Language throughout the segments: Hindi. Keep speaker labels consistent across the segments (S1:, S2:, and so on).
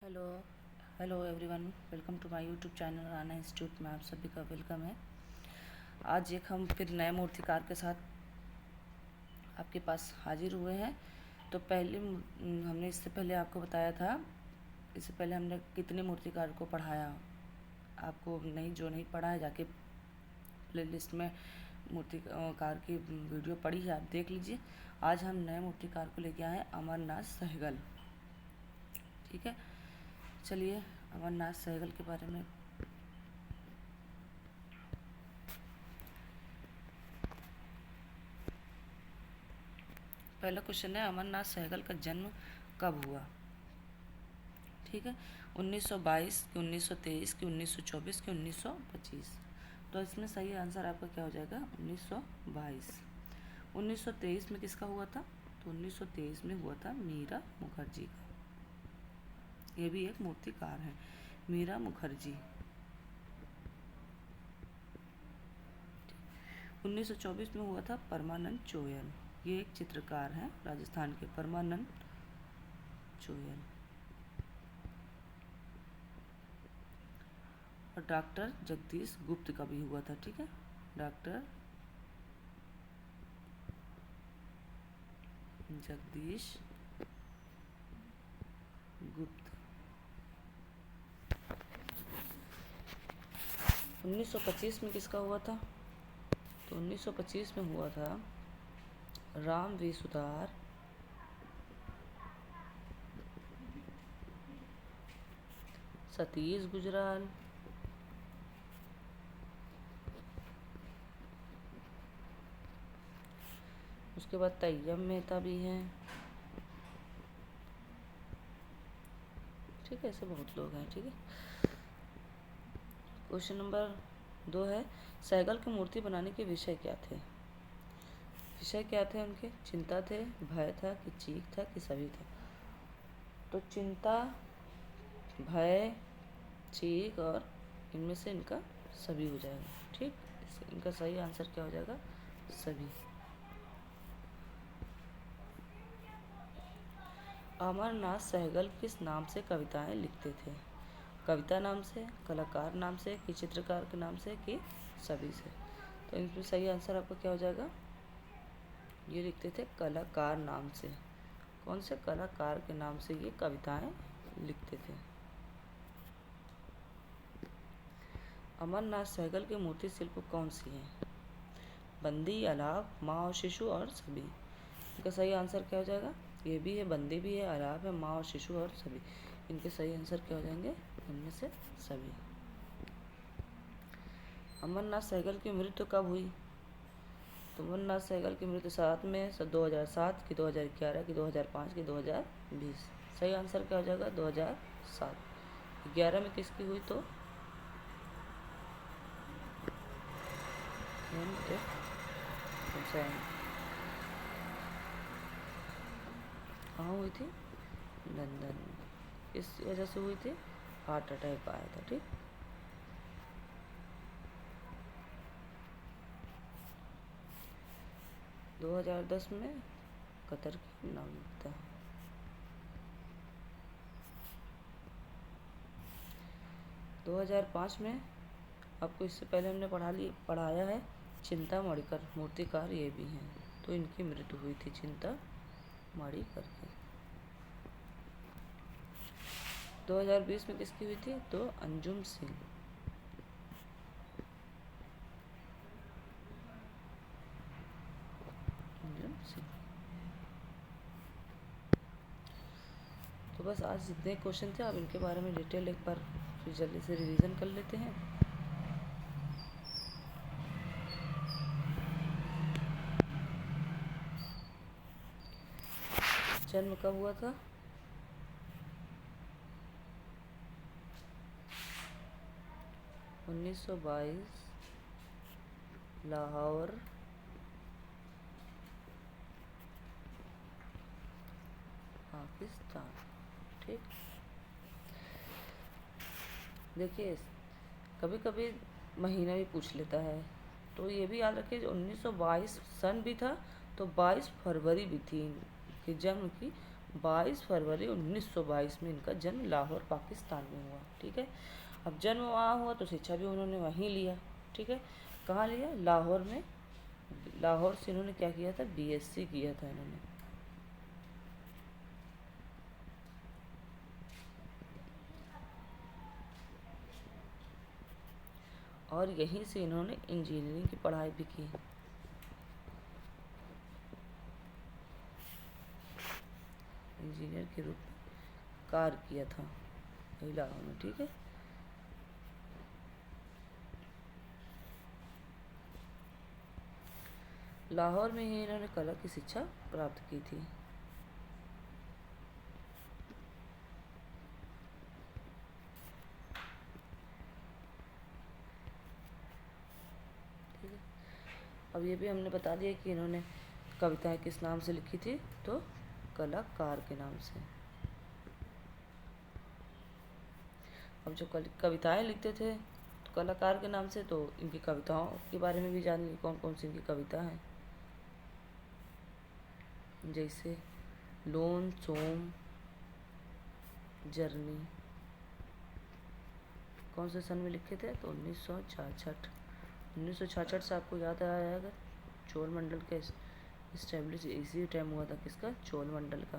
S1: Hello hello everyone, welcome to my YouTube channel Rana institute में आप सभी का वेलकम है। आज एक हम फिर नए मूर्तिकार के साथ आपके पास हाजिर हुए हैं। तो पहले हमने इससे पहले आपको बताया था, इससे पहले हमने कितने मूर्तिकार को पढ़ाया। आपको जो नहीं पढ़ा है जाके प्लेलिस्ट में मूर्तिकार की वीडियो पड़ी है, आप देख लीजिए। आज हम नए मूर्तिकार को लेके आए हैं, अमरनाथ सहगल। ठीक है, चलिए अमरनाथ सहगल के बारे में। पहला क्वेश्चन है, अमरनाथ सहगल का जन्म कब हुआ। ठीक है, 1922 कि 1923 कि 1924 कि 1925। तो इसमें सही आंसर आपका क्या हो जाएगा, 1922। 1923 में किसका हुआ था, तो 1923 में हुआ था मीरा मुखर्जी का। ये भी एक मूर्तिकार है, मीरा मुखर्जी। 1924 में हुआ था परमानंद चोयल। ये एक चित्रकार हैं राजस्थान के, परमानंद चोयल। और डॉक्टर जगदीश गुप्त का भी हुआ था। ठीक है, डॉक्टर जगदीश गुप्त। 1925 में किसका हुआ था, तो 1925 में हुआ था राम वी सुतार, सतीश गुजराल, उसके बाद तैयब मेहता भी हैं। ठीक है, ऐसे बहुत लोग हैं। ठीक है, क्वेश्चन नंबर 2 है, सहगल की मूर्ति बनाने के विषय क्या थे। विषय क्या थे उनके, चिंता थे, भय था कि चीख था कि सभी था। तो चिंता, भय, चीख और इनमें से इनका सभी हो जाएगा। ठीक, इनका सही आंसर क्या हो जाएगा, सभी। अमरनाथ सहगल किस नाम से कविताएं लिखते थे। कविता नाम से, कलाकार नाम से कि चित्रकार के नाम से कि सभी से। तो इनमें सही आंसर आपका क्या हो जाएगा, ये लिखते थे कलाकार नाम से। कौन से कलाकार के नाम से ये कविताएं लिखते थे। अमरनाथ सहगल की मूर्ति शिल्प कौन सी है, बंदी, अलाप, माँ और शिशु और सभी। इनका सही आंसर क्या हो जाएगा, ये भी है, बंदी भी है, अलाप है, माँ और शिशु और सभी। इनके सही आंसर क्या हो जाएंगे, इनमें से सभी। अमरनाथ सहगल की मृत्यु कब हुई, तो अमरनाथ सहगल की मृत्यु 7 में 2007 की 2011 की 2005 की 2020। सही आंसर क्या हो जाएगा, 2007। 11 में किसकी हुई, तो कहाँ हुई थी, लंदन। इस वजह से हुई थी, हार्ट अटैक आया था। ठीक, दो 2010 में कतर की नागरिकता। 2005 में आपको इससे पहले हमने पढ़ाया है चिंता मणिकर मूर्तिकार, ये भी हैं। तो इनकी मृत्यु हुई थी चिंता मणिकर की। 2020 में किसकी हुई थी, तो अंजुम सिंह। अंजुम सिंह। तो बस आज जितने क्वेश्चन थे, आप इनके बारे में डिटेल एक बार फिर जल्दी से रिवीजन कर लेते हैं। जन्म कब हुआ था, 1922, लाहौर, पाकिस्तान। ठीक, देखिए कभी कभी महीना भी पूछ लेता है, तो ये भी याद रखिए 1922 सन भी था, तो 22 फरवरी भी थी इनके जन्म की। 22 फरवरी 1922 में इनका जन्म लाहौर पाकिस्तान में हुआ। ठीक है, अब जन्म वहाँ हुआ तो शिक्षा भी उन्होंने वहीं लिया। ठीक है, कहाँ लिया? लाहौर में। लाहौर से इन्होंने क्या किया था? बीएससी किया था इन्होंने। और यहीं से इन्होंने इंजीनियरिंग की पढ़ाई भी की। इंजीनियर के रूप में कार्य किया था लाहौर में। ठीक है, लाहौर में ही इन्होंने कला की शिक्षा प्राप्त की थी। ठीक है, अब ये भी हमने बता दिया कि इन्होंने कविताएं किस नाम से लिखी थी, तो कलाकार के नाम से। अब जो कविताएं लिखते थे तो कलाकार के नाम से, तो इनकी कविताओं के बारे में भी जानिए कौन कौन सी इनकी कविता हैं। जैसे लोन सोम जर्नी, कौन से सन में लिखे थे? तो 1966। 1966 से आपको याद आया अगर, चोल मंडल का इस्टेब्लिश इसी टाइम हुआ था। किसका? चोल मंडल का।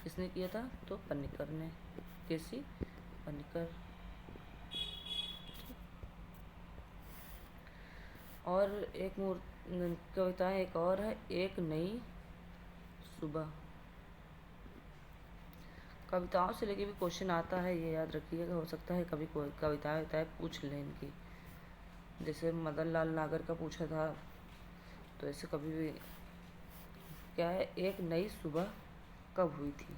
S1: किसने किया था? तो पन्निकर ने, केसी पन्निकर। और एक कविताएं एक और है, एक नई सुबह। कविताओं से लेके भी क्वेश्चन आता है, ये याद रखिएगा। हो सकता है कभी कोई कविताएं पूछ लें इनकी, जैसे मदन लाल नागर का पूछा था। तो ऐसे कभी भी क्या है, एक नई सुबह कब हुई थी?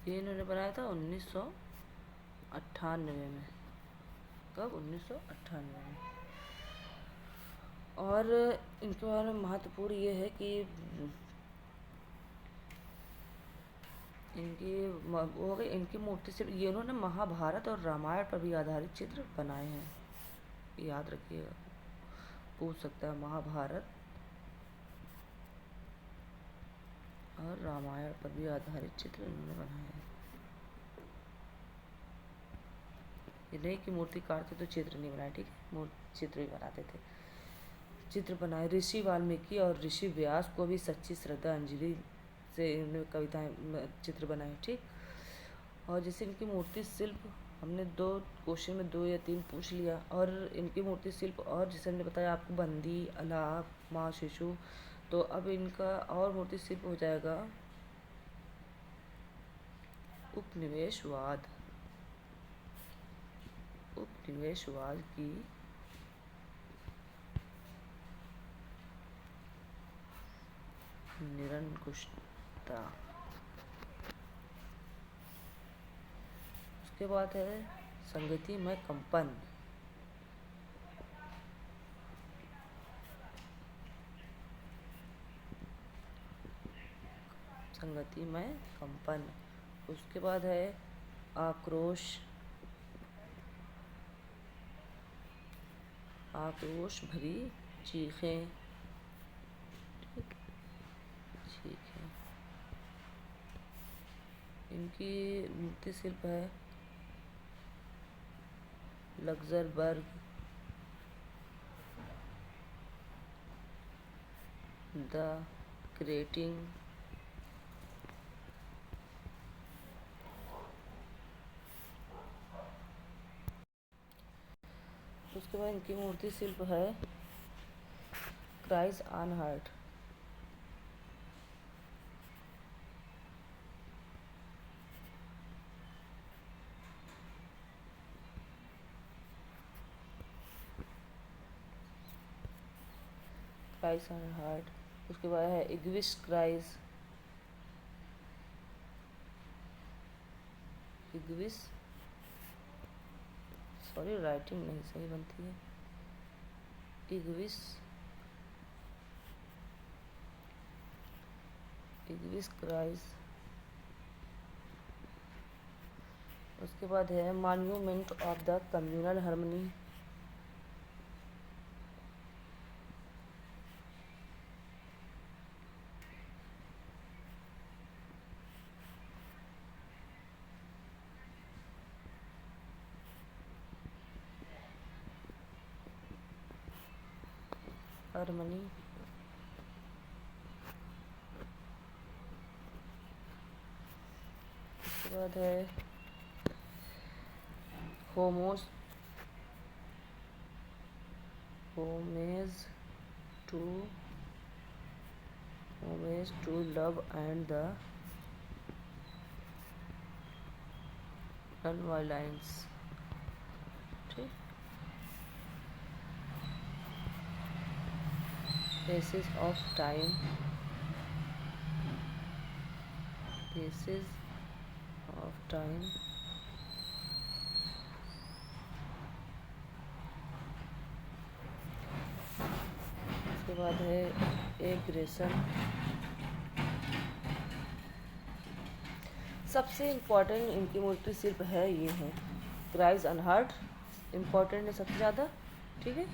S1: ये इन्होंने बनाया था 1998 में। कब? 1998 में। और इनके बारे में महत्वपूर्ण ये है कि वो हो गई इनकी मूर्ति से। ये इन्होंने महाभारत और रामायण पर भी आधारित चित्र बनाए हैं, याद रखिएगा, पूछ सकता है। महाभारत और रामायण पर भी आधारित चित्र इन्होंने बनाए हैं। ये नहीं कि मूर्तिकार थे तो चित्र नहीं बनाए। ठीक है, चित्र भी बनाते थे। चित्र बनाए ऋषि वाल्मीकि और ऋषि व्यास को भी सच्ची श्रद्धांजलि से इन्होंने कविताएं चित्र बनाए। ठीक, और जैसे इनकी मूर्ति शिल्प हमने 2 क्वेश्चन में 2 या 3 पूछ लिया। और इनकी मूर्ति शिल्प, और जैसे हमने बताया आपको, बंदी, अलाप, माँ शिशु। तो अब इनका और मूर्ति शिल्प हो जाएगा उपनिवेशवाद। उपनिवेशवाद की निरंकुशता। उसके बाद है संगति में कंपन। संगति में कंपन। उसके बाद है आक्रोश। आक्रोश भरी चीखें। चीखें। इनकी मूर्ति शिल्प है लग्जरबर्ग, द क्रेटिंग, उसके बाद इनकी मूर्ति शिल्प है Christ on heart. Christ on heart. उसके बाद है इग्विस क्राइस। इग्विस, सॉरी राइटिंग नहीं सही बनती है। इग्विस, इग्विस क्राइस। उसके बाद है monument of the communal harmony. Harmony, उसके बाद है homage to love and the nonviolence. ठीक, पेसेज ऑफ टाइम, उसके बाद है एग्रेशन। सबसे इम्पोर्टेंट इनकी मूर्ति सिर्फ है ये है क्राइज अनहर्ड, इम्पोर्टेंट है सबसे ज़्यादा। ठीक है,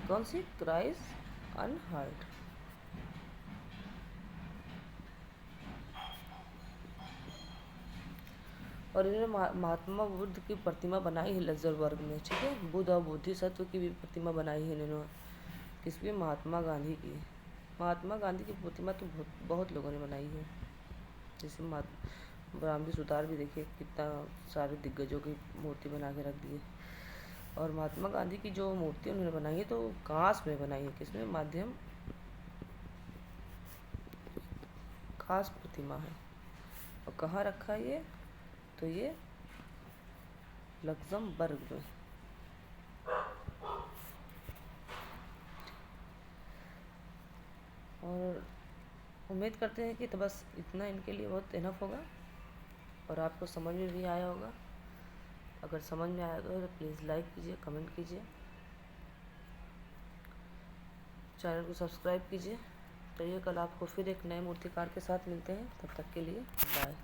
S1: कौन सी? Cries unheard. और इन्होंने महात्मा बुद्ध की प्रतिमा बनाई है लग्जमबर्ग में। ठीक है, बुद्ध और बोधिसत्व की भी प्रतिमा बनाई है इन्होंने। किसकी? महात्मा गांधी की। महात्मा गांधी की प्रतिमा तो बहुत लोगों ने बनाई है, जैसे ब्राह्मणी सुतार भी देखिए कितना सारे दिग्गजों की मूर्ति बना के रख दी है। और महात्मा गांधी की जो मूर्ति उन्होंने बनाई है तो कांस में बनाई है। किसमें? माध्यम कांस प्रतिमा है। और कहाँ रखा है ये? तो ये लग्जमबर्ग में। और उम्मीद करते हैं कि तो बस इतना इनके लिए बहुत इनफ होगा और आपको समझ में भी आया होगा। अगर समझ में आया तो प्लीज़ लाइक कीजिए, कमेंट कीजिए, चैनल को सब्सक्राइब कीजिए। चलिए कल आपको फिर एक नए मूर्तिकार के साथ मिलते हैं, तब तक के लिए बाय।